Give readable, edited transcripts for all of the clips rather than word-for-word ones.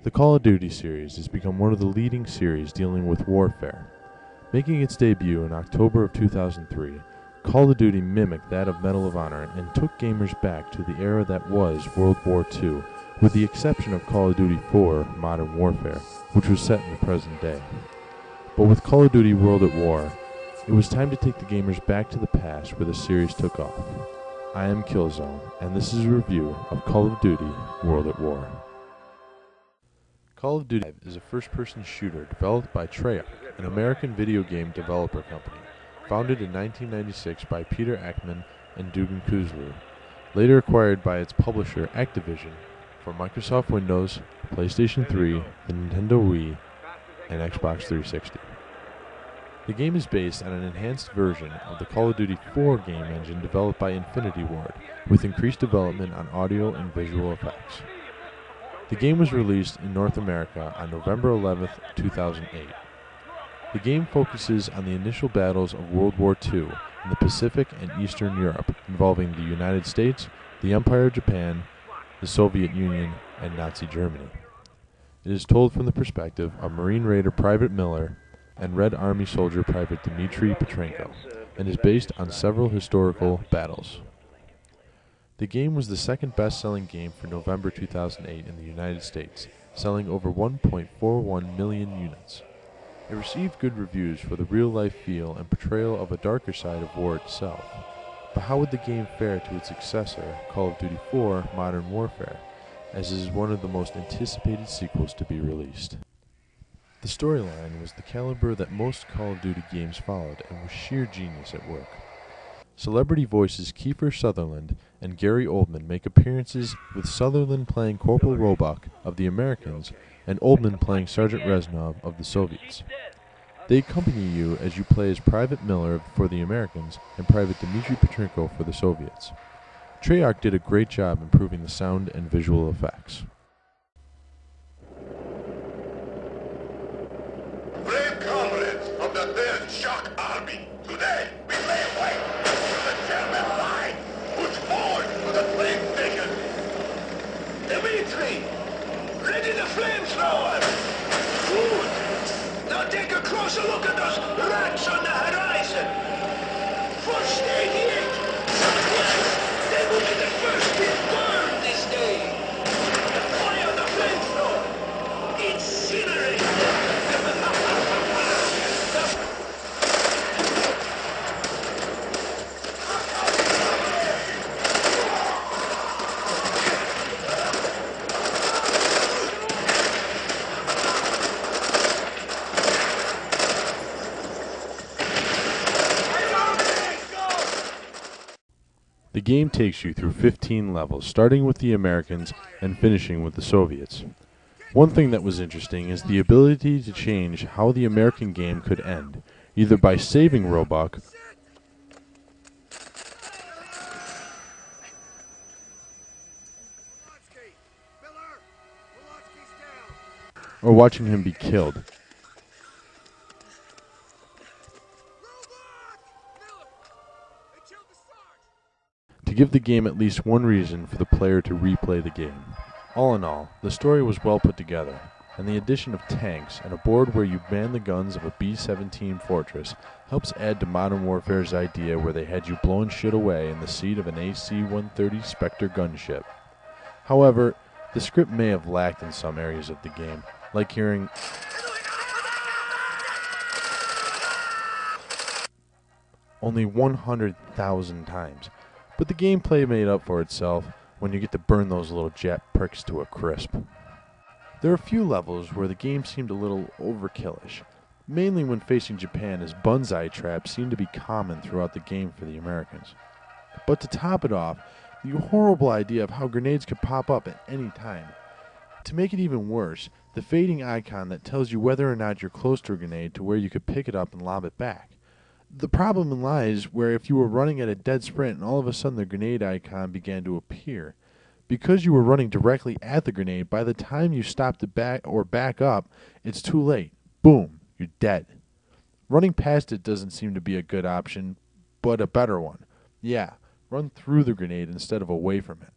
The Call of Duty series has become one of the leading series dealing with warfare. Making its debut in October of 2003, Call of Duty mimicked that of Medal of Honor and took gamers back to the era that was World War II, with the exception of Call of Duty 4 Modern Warfare, which was set in the present day. But with Call of Duty World at War, it was time to take the gamers back to the past where the series took off. I am Killzone, and this is a review of Call of Duty World at War. Call of Duty is a first-person shooter developed by Treyarch, an American video game developer company, founded in 1996 by Peter Ekman and Dugan Kuzlu, later acquired by its publisher Activision for Microsoft Windows, PlayStation 3, the Nintendo Wii, and Xbox 360. The game is based on an enhanced version of the Call of Duty 4 game engine developed by Infinity Ward, with increased development on audio and visual effects. The game was released in North America on November 11, 2008. The game focuses on the initial battles of World War II in the Pacific and Eastern Europe, involving the United States, the Empire of Japan, the Soviet Union, and Nazi Germany. It is told from the perspective of Marine Raider Private Miller and Red Army Soldier Private Dmitry Petrenko, and is based on several historical battles. The game was the second best-selling game for November 2008 in the United States, selling over 1.41 million units. It received good reviews for the real-life feel and portrayal of a darker side of war itself. But how would the game fare to its successor, Call of Duty 4 Modern Warfare, as it is one of the most anticipated sequels to be released? The storyline was the caliber that most Call of Duty games followed and was sheer genius at work. Celebrity voices Kiefer Sutherland and Gary Oldman make appearances, with Sutherland playing Corporal Roebuck of the Americans and Oldman playing Sergeant Reznov of the Soviets. They accompany you as you play as Private Miller for the Americans and Private Dmitry Petrenko for the Soviets. Treyarch did a great job improving the sound and visual effects. Brave comrades of the 3rd Shock Army, today we lay waste to the German line, push forward to the flame beacon. Dmitri, ready the flamethrower. Good. Now take a closer look at those rats on the horizon. For Stage 8. Yes, they will be the first to burn this day. Fire the flamethrower. Incinerate them. The game takes you through 15 levels, starting with the Americans and finishing with the Soviets. One thing that was interesting is the ability to change how the American game could end, either by saving Roebuck or watching him be killed. To give the game at least one reason for the player to replay the game. All in all, the story was well put together, and the addition of tanks and a board where you man the guns of a B-17 Fortress helps add to Modern Warfare's idea where they had you blowing shit away in the seat of an AC-130 Spectre gunship. However, the script may have lacked in some areas of the game, like hearing only 100,000 times. But the gameplay made up for itself when you get to burn those little jet pricks to a crisp. There are a few levels where the game seemed a little overkillish, mainly when facing Japan, as bunzai traps seem to be common throughout the game for the Americans. But to top it off, the horrible idea of how grenades could pop up at any time. To make it even worse, the fading icon that tells you whether or not you're close to a grenade to where you could pick it up and lob it back. The problem lies where if you were running at a dead sprint and all of a sudden the grenade icon began to appear. Because you were running directly at the grenade, by the time you stop to back up, it's too late. Boom, you're dead. Running past it doesn't seem to be a good option, but a better one. Yeah, run through the grenade instead of away from it.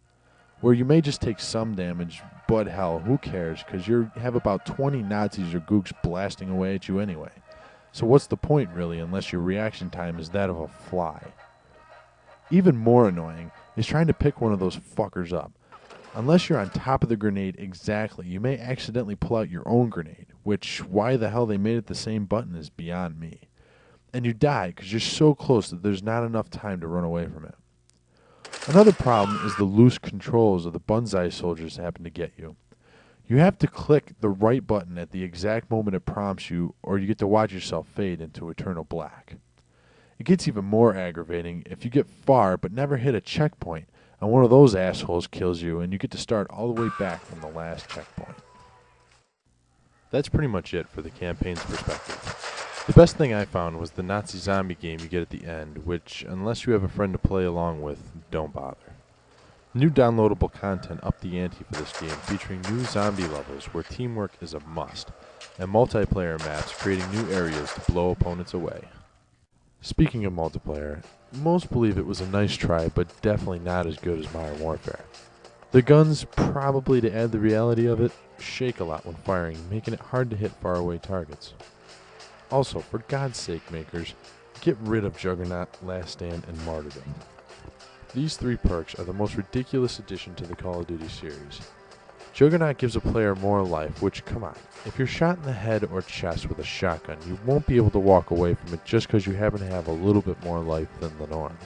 where you may just take some damage, but hell, who cares, because you have about 20 Nazis or gooks blasting away at you anyway. So what's the point, really, unless your reaction time is that of a fly? Even more annoying is trying to pick one of those fuckers up. Unless you're on top of the grenade exactly, you may accidentally pull out your own grenade, which, why the hell they made it the same button is beyond me. And you die because you're so close that there's not enough time to run away from it. Another problem is the loose controls of the Banzai soldiers happen to get you. You have to click the right button at the exact moment it prompts you, or you get to watch yourself fade into eternal black. It gets even more aggravating if you get far but never hit a checkpoint, and one of those assholes kills you, and you get to start all the way back from the last checkpoint. That's pretty much it for the campaign's perspective. The best thing I found was the Nazi zombie game you get at the end, which, unless you have a friend to play along with, don't bother. New downloadable content upped the ante for this game, featuring new zombie levels where teamwork is a must, and multiplayer maps creating new areas to blow opponents away. Speaking of multiplayer, most believe it was a nice try, but definitely not as good as Modern Warfare. The guns, probably to add the reality of it, shake a lot when firing, making it hard to hit faraway targets. Also, for God's sake, makers, get rid of Juggernaut, Last Stand, and Martyrdom. These 3 perks are the most ridiculous addition to the Call of Duty series. Juggernaut gives a player more life, which, come on, if you're shot in the head or chest with a shotgun, you won't be able to walk away from it just because you happen to have a little bit more life than the norm.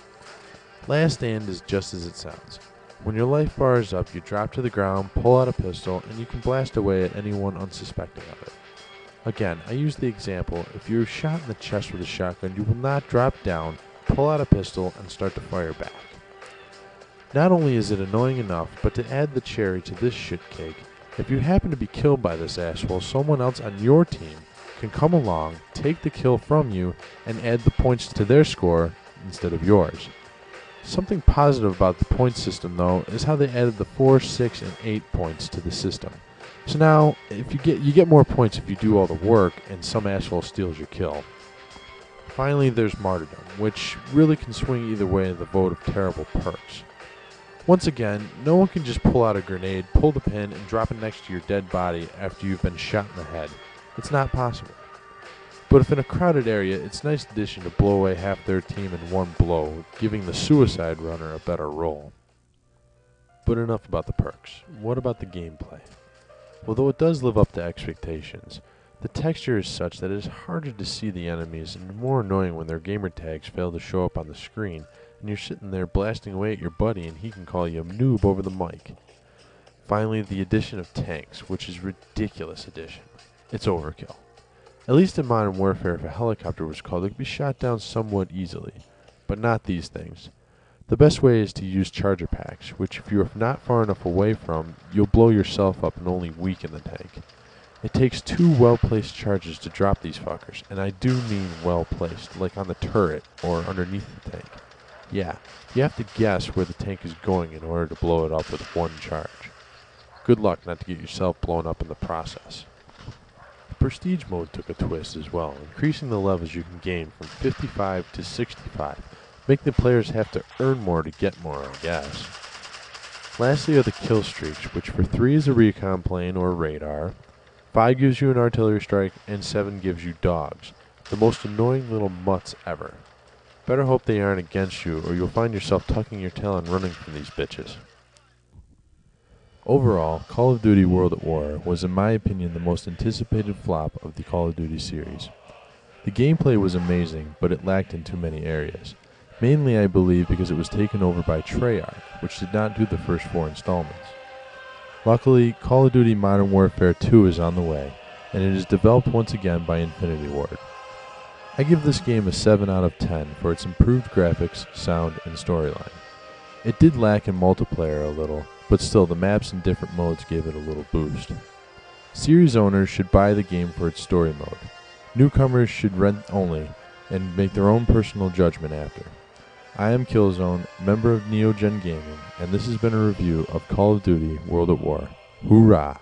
Last Stand is just as it sounds. When your life bar is up, you drop to the ground, pull out a pistol, and you can blast away at anyone unsuspecting of it. Again, I use the example, if you're shot in the chest with a shotgun, you will not drop down, pull out a pistol, and start to fire back. Not only is it annoying enough, but to add the cherry to this shit cake, if you happen to be killed by this asshole, someone else on your team can come along, take the kill from you, and add the points to their score instead of yours. Something positive about the point system, though, is how they added the 4, 6, and 8 points to the system. So now, if you get more points if you do all the work, and some asshole steals your kill. Finally, there's Martyrdom, which really can swing either way in the vote of terrible perks. Once again, no one can just pull out a grenade, pull the pin, and drop it next to your dead body after you've been shot in the head. It's not possible. But if in a crowded area, it's a nice addition to blow away half their team in one blow, giving the suicide runner a better role. But enough about the perks. What about the gameplay? Although it does live up to expectations, the texture is such that it is harder to see the enemies and more annoying when their gamer tags fail to show up on the screen and you're sitting there blasting away at your buddy and he can call you a noob over the mic. Finally, the addition of tanks, which is a ridiculous addition. It's overkill. At least in Modern Warfare, if a helicopter was called, it could be shot down somewhat easily, but not these things. The best way is to use charger packs, which if you're not far enough away from, you'll blow yourself up and only weaken the tank. It takes 2 well-placed charges to drop these fuckers, and I do mean well-placed, like on the turret or underneath the tank. Yeah, you have to guess where the tank is going in order to blow it up with 1 charge. Good luck not to get yourself blown up in the process. The Prestige mode took a twist as well, increasing the levels you can gain from 55 to 65, making the players have to earn more to get more, I guess. Lastly are the kill streaks, which for 3 is a recon plane or radar, 5 gives you an artillery strike, and 7 gives you dogs, the most annoying little mutts ever. Better hope they aren't against you, or you'll find yourself tucking your tail and running from these bitches. Overall, Call of Duty World at War was in my opinion the most anticipated flop of the Call of Duty series. The gameplay was amazing, but it lacked in too many areas. Mainly I believe because it was taken over by Treyarch, which did not do the first 4 installments. Luckily, Call of Duty Modern Warfare 2 is on the way, and it is developed once again by Infinity Ward. I give this game a 7 out of 10 for its improved graphics, sound, and storyline. It did lack in multiplayer a little, but still the maps and different modes gave it a little boost. Series owners should buy the game for its story mode. Newcomers should rent only, and make their own personal judgment after. I am Killzone, member of NeoGen Gaming, and this has been a review of Call of Duty World at War. Hoorah!